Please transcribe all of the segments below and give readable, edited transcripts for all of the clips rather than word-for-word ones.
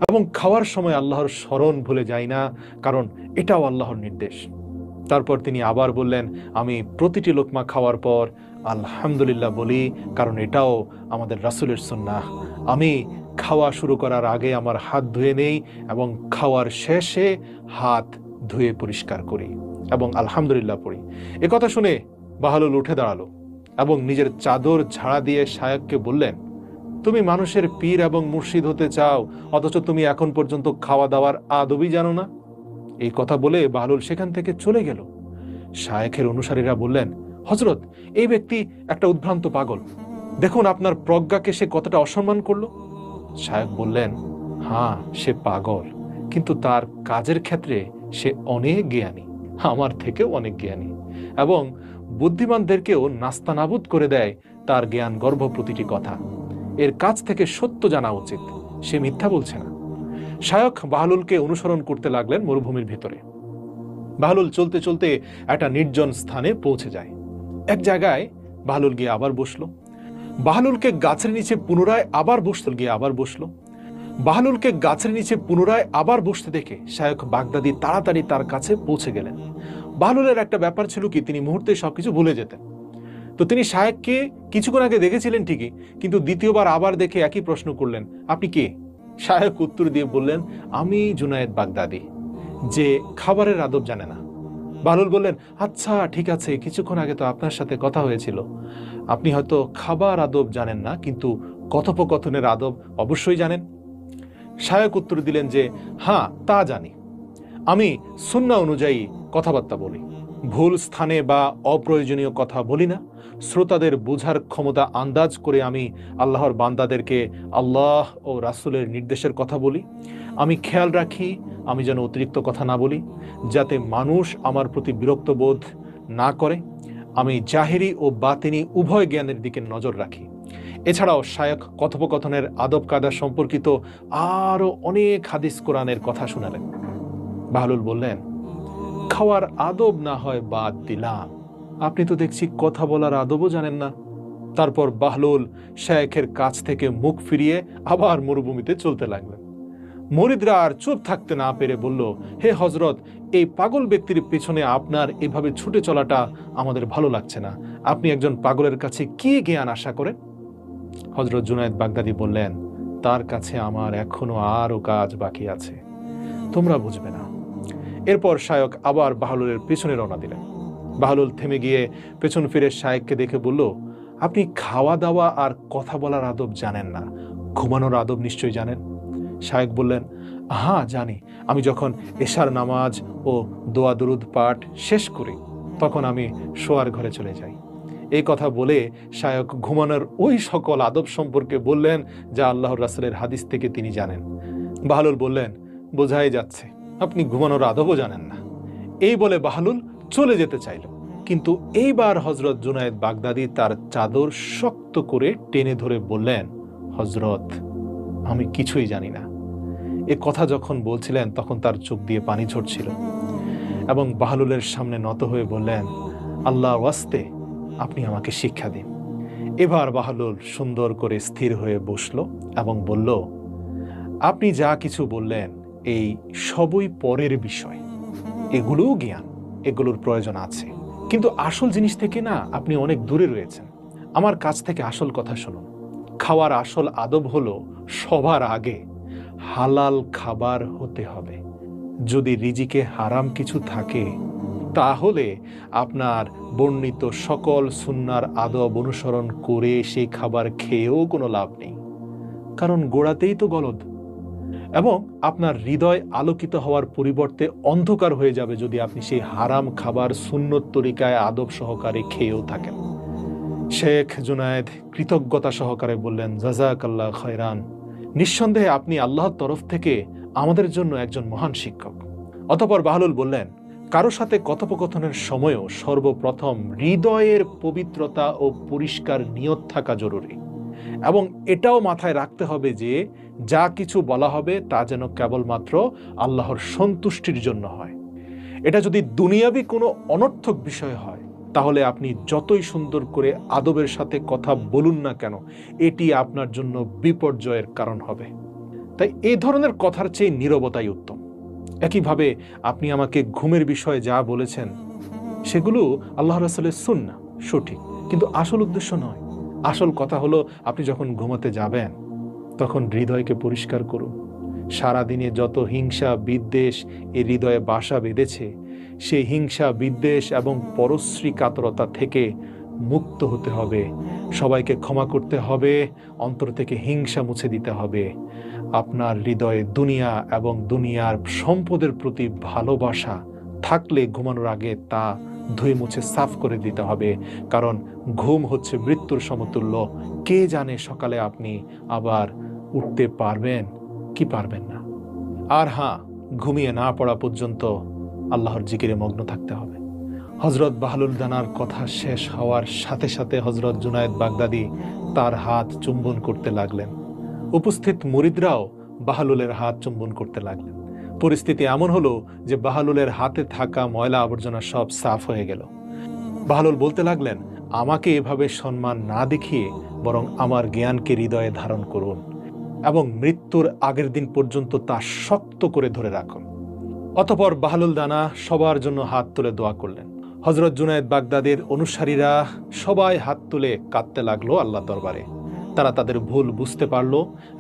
এবং খাওয়ার সময় আল্লাহর স্মরণ ভুলে যাই না, কারণ এটাও আল্লাহর নির্দেশ। তারপর তিনি আবার বললেন, আমি প্রতিটি লোকমা খাওয়ার পর আলহামদুলিল্লাহ বলি, কারণ এটাও আমাদের রাসূলের সুন্নাহ। আমি খাওয়া শুরু করার আগে আমার হাত ধুয়ে নেই এবং খাওয়ার শেষে হাত ধুয়ে পরিষ্কার করি এবং আলহামদুলিল্লাহ পড়ি। এ কথা শুনে বাহলুল উঠে দাঁড়ালো এবং নিজের চাদর ঝাড়া দিয়ে শায়ককে বললেন, তুমি মানুষের পীর এবং মুর্শিদ হতে চাও, অথচ তুমি এখন পর্যন্ত খাওয়া দাওয়ার আদবই জানো না। এই কথা বলে বাহলুল সেখান থেকে চলে গেল। শায়েখের অনুসারীরা বললেন, হযরত, এই ব্যক্তি একটা উদ্ভ্রান্ত পাগল, দেখুন আপনার প্রজ্ঞাকে সে কতটা অসম্মান করলো। শায়েখ বললেন, হ্যাঁ, সে পাগল, কিন্তু তার কাজের ক্ষেত্রে সে অনেক জ্ঞানী, আমার থেকেও অনেক জ্ঞানী, এবং বুদ্ধিমানদেরকেও নাস্তানাবুদ করে দেয় তার জ্ঞান গর্ভ প্রতিটি কথা। এর কাছ থেকে সত্য জানা উচিত, সে মিথ্যা বলছে না। শায়খ বাহলুলকে অনুসরণ করতে লাগলেন মরুভূমির ভেতরে। বাহলুল চলতে চলতে একটা নির্জন স্থানে পৌঁছে যায়। এক জায়গায় বাহলুল গিয়ে আবার বসলো। বাহলুলকে গাছের নিচে পুনরায় আবার বসলো। বাহলুলকে গাছের নিচে পুনরায় আবার বসতে দেখে শায়খ বাগদাদি তাড়াতাড়ি তার কাছে পৌঁছে গেলেন। বাহলুলের একটা ব্যাপার ছিল কি, তিনি মুহূর্তে সবকিছু ভুলে যেতেন। তো তিনি শায়েখকে কিছুক্ষণ আগে দেখেছিলেন ঠিকই, কিন্তু দ্বিতীয়বার আবার দেখে একই প্রশ্ন করলেন, আপনি কে? শায়েখ উত্তর দিয়ে বললেন, আমি জুনায়েদ বাগদাদি, যে খাবারের আদব জানে না। বাহলুল বললেন, আচ্ছা ঠিক আছে, কিছুক্ষণ আগে তো আপনার সাথে কথা হয়েছিল। আপনি হয়তো খাবার আদব জানেন না, কিন্তু কথোপকথনের আদব অবশ্যই জানেন। শায়েখ উত্তর দিলেন যে, হ্যাঁ, তা জানি। আমি সুন্নাহ অনুযায়ী কথাবার্তা বলি, ভুল স্থানে বা অপ্রয়োজনীয় কথা বলি না। শ্রোতাদের বোঝার ক্ষমতা আন্দাজ করে আমি আল্লাহর বান্দাদেরকে আল্লাহ ও রাসূলের নির্দেশের কথা বলি। আমি খেয়াল রাখি আমি যেন অতিরিক্ত কথা না বলি, যাতে মানুষ আমার প্রতি বিরক্ত বোধ না করে। আমি জাহেরি ও বাতিনি উভয় জ্ঞানের দিকে নজর রাখি। এছাড়াও শায়েখ কথোপকথনের আদব কায়দা সম্পর্কিত আরও অনেক হাদিস কোরআনের কথা শোনালেন। বাহলুল বললেন, খাওয়ার আদব না হয় বাদ দিলাম, আপনি তো দেখছি কথা বলার আদবও জানেন না। তারপর বাহলুল শায়েখের কাছ থেকে মুখ ফিরিয়ে আবার মরুভূমিতে চলতে লাগলেন। মুরিদরা আর চুপ থাকতে না পেরে বলল, হে হযরত, এই পাগল ব্যক্তির পেছনে আপনার এভাবে ছুটে চলাটা আমাদের ভালো লাগছে না। আপনি একজন পাগলের কাছে কি জ্ঞান আশা করেন? হযরত জুনায়েদ বাগদাদি বললেন, তার কাছে আমার এখনো আরো কাজ বাকি আছে, তোমরা বুঝবে না। এরপর শায়েখ আবার বাহলুলের পেছনে রওনা দিলেন। বাহলুল থেমে গিয়ে পেছন ফিরে শায়েখকে দেখে বলল, আপনি খাওয়া দাওয়া আর কথা বলার আদব জানেন না, ঘুমানোর আদব নিশ্চয়ই জানেন। শায়েখ বললেন, হ্যাঁ জানি। আমি যখন এশার নামাজ ও দোয়া দরুদ পাঠ শেষ করি, তখন আমি শোয়ার ঘরে চলে যাই। এই কথা বলে শায়েখ ঘুমানোর ওই সকল আদব সম্পর্কে বললেন যা আল্লাহর রাসূলের হাদিস থেকে তিনি জানেন। বাহলুল বললেন, বোঝাই যাচ্ছে আপনি ঘুমানোর আদবও জানেন না। এই বলে বাহলুল চলে যেতে চাইল, কিন্তু এইবার হযরত জুনায়েদ বাগদাদি তার চাদর শক্ত করে টেনে ধরে বললেন, হযরত, আমি কিছুই জানি না। এ কথা যখন বলছিলেন তখন তার চোখ দিয়ে পানি ঝরছিল এবং বাহলুলের সামনে নত হয়ে বললেন, আল্লাহর ওয়াস্তে আপনি আমাকে শিক্ষা দিন। এবার বাহলুল সুন্দর করে স্থির হয়ে বসল এবং বলল, আপনি যা কিছু বললেন এই সবই পরের বিষয়, এগুলোও জ্ঞান, এগুলোর প্রয়োজন আছে, কিন্তু আসল জিনিস থেকে না আপনি অনেক দূরে রয়েছেন। আমার কাছ থেকে আসল কথা শুনুন। খাওয়ার আসল আদব হলো সবার আগে হালাল খাবার হতে হবে। যদি রিজিকে হারাম কিছু থাকে, তাহলে আপনার বর্ণিত সকল সুন্নার আদব অনুসরণ করে সেই খাবার খেয়েও কোনো লাভ নেই, কারণ গোড়াতেই তো গলদ, এবং আপনার হৃদয় আলোকিত হওয়ার পরিবর্তে অন্ধকার হয়ে যাবে যদি আপনি সেই হারাম খাবার সুন্নত তরিকায় আদব সহকারে খেয়েও থাকেন। শেখ জুনায়েদ কৃতজ্ঞতা সহকারে বললেন, জাযাকাল্লাহ খায়রান, নিঃসন্দেহে আপনি আল্লাহর তরফ থেকে আমাদের জন্য একজন মহান শিক্ষক। অতঃপর বাহলুল বললেন, কারো সাথে কথোপকথনের সময়ও সর্বপ্রথম হৃদয়ের পবিত্রতা ও পরিষ্কার নিয়ত থাকা জরুরি, এবং এটাও মাথায় রাখতে হবে যে যা কিছু বলা হবে তা যেন কেবলমাত্র আল্লাহর সন্তুষ্টির জন্য হয়। এটা যদি দুনিয়াবি কোনো অনর্থক বিষয় হয়, তাহলে আপনি যতই সুন্দর করে আদবের সাথে কথা বলুন না কেন, এটি আপনার জন্য বিপর্যয়ের কারণ হবে। তাই এই ধরনের কথার চেয়ে নীরবতাই উত্তম। একইভাবে আপনি আমাকে ঘুমের বিষয়ে যা বলেছেন সেগুলো আল্লাহ রাসূলের সুন্নাহ, সঠিক, কিন্তু আসল উদ্দেশ্য নয়। আসল কথা হলো আপনি যখন ঘুমাতে যাবেন তখন হৃদয়কে পরিষ্কার করুন। সারাদিনে যত হিংসা বিদ্বেষ এই হৃদয়ে বাসা বেঁধেছে, সেই হিংসা বিদ্বেষ এবং পরশ্রী কাতরতা থেকে মুক্ত হতে হবে। সবাইকে ক্ষমা করতে হবে, অন্তর থেকে হিংসা মুছে দিতে হবে। আপনার হৃদয়ে দুনিয়া এবং দুনিয়ার সম্পদের প্রতি ভালোবাসা থাকলে ঘুমানোর আগে তা ধুয়ে মুছে সাফ করে দিতে হবে, কারণ ঘুম হচ্ছে মৃত্যুর সমতুল্য। কে জানে সকালে আপনি আবার উঠতে পারবেন কি পারবেন না। আর হ্যাঁ, ঘুমিয়ে না পড়া পর্যন্ত আল্লাহর জিকিরে মগ্ন থাকতে হবে। হযরত বাহলুল দানার কথা শেষ হওয়ার সাথে সাথে হযরত জুনায়েদ বাগদাদী তার হাত চুম্বন করতে লাগলেন। উপস্থিত মুরিদরাও বাহলুলের হাত চুম্বন করতে লাগলেন। পরিস্থিতি এমন হলো যে বাহলুলের হাতে থাকা ময়লা আবর্জনা সব সাফ হয়ে গেল। বাহলুল বলতে লাগলেন, আমাকে এভাবে সম্মান না দেখিয়ে বরং আমার জ্ঞানকে হৃদয়ে ধারণ করুন এবং মৃত্যুর আগের দিন পর্যন্ত তা শক্ত করে ধরে রাখুন। অতঃপর বাহলুল দানা সবার জন্য হাত তুলে দোয়া করলেন। হযরত জুনায়েদ বাগদাদীর অনুসারীরা সবাই হাত তুলে কাঁদতে লাগলো আল্লাহর দরবারে। তারা তাদের ভুল বুঝতে পারল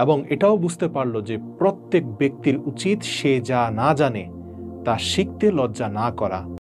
এবং এটাও বুঝতে পারল যে প্রত্যেক ব্যক্তির উচিত সে যা না জানে তা শিখতে লজ্জা না করা।